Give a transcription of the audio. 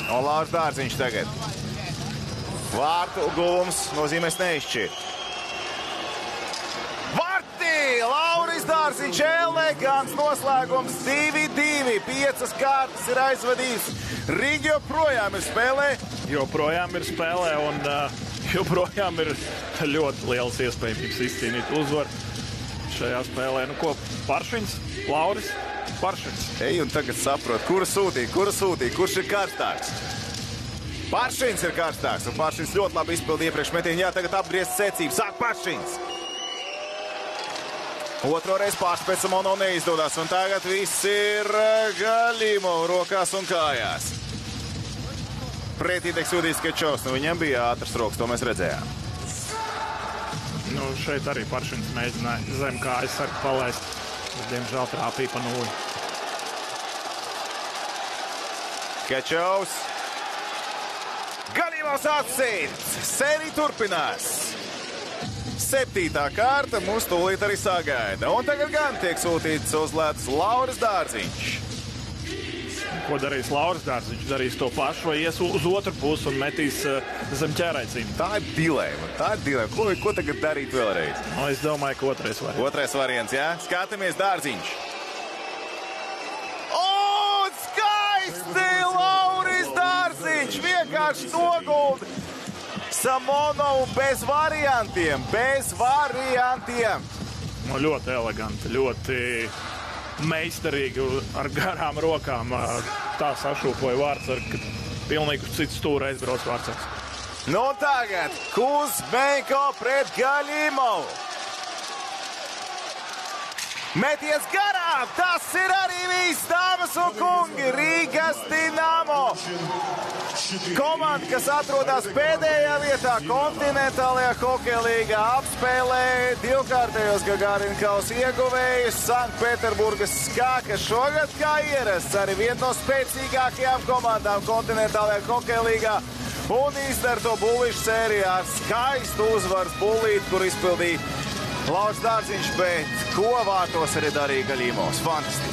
Un Lauris Dārziņš tagad. Vārtu guvums nozīmēs neizšķirt. Vārti! Lauris Dārziņš, elegants noslēgums 2-2. 5 kārtas ir aizvadījis. Rīga joprojām ir spēlē. Joprojām ir spēlē un joprojām ir ļoti liels iespējams izcīnīt uzvaru šajā spēlē. Nu ko, Paršiņš, Lauris, Paršiņš. Ej, un tagad saprot, kura sūtīja, kurš ir karstāks. Paršiņš ir karstāks, un Paršiņš ļoti labi izpildīja iepriekš metienu. Jā, tagad apgriezt secību. Sāk Paršiņš. Otro reizi pārspēc Samono neizdodas, un tagad viss ir Gaļimov rokās un kājās. Pretī tiek sūtīts Kečovs, nu viņam bija ātras rokas, to mēs redzējām. Nu, šeit arī Paršiņš mēģināja zem kājas sargu palaist. Diemžēl trāpīja pa nulli. Kečovs. Gaļimovs atsīts. Sērija turpinās. 7. kārta mūs tūlīt arī sagaida. Un tagad gan tiek sūtīts uz ledus Lauris Dārziņš. Ko darīs Lauris Dārziņš? Darīs to pašu vai ies uz otru pusi un metīs zem ķērēcīm? Tā ir dilēma. Ko tagad darīt vēlreiz? Nu, es domāju, ka otrais variants. Otrais variants, jā? Skatāmies Dārziņš. O, skaisti! Lauris Dārziņš vienkārši nogulda Samonovu bez variantiem. Nu, ļoti eleganti, ļoti meistarīgi ar garām rokām. Tā sašūpoja Vārtsargs, ka pilnīgi uz citu stūri aizbrauc Vārtsargs. Nu tagad Kuzmenko pret Gaļimovu. Meties garām, tas ir arī viss, dāmas un kungi, Rīgas Dinamo. Komanda, kas atrodas pēdējā vietā kontinentālajā hokeja līgā, apspēlē divkārtējos Gagarina kausa ieguvējus Sanktpēterburgas SKA, kas šogad kā ierasts arī viena no spēcīgākajām komandām kontinentālajā hokeja līgā un izdara to bullīšu sērijā ar skaistu uzvaras bullīti, kur izpildīja Lauris Dārziņš, bet ko vārtos arī darīja Gaļimovs. Fantastiski.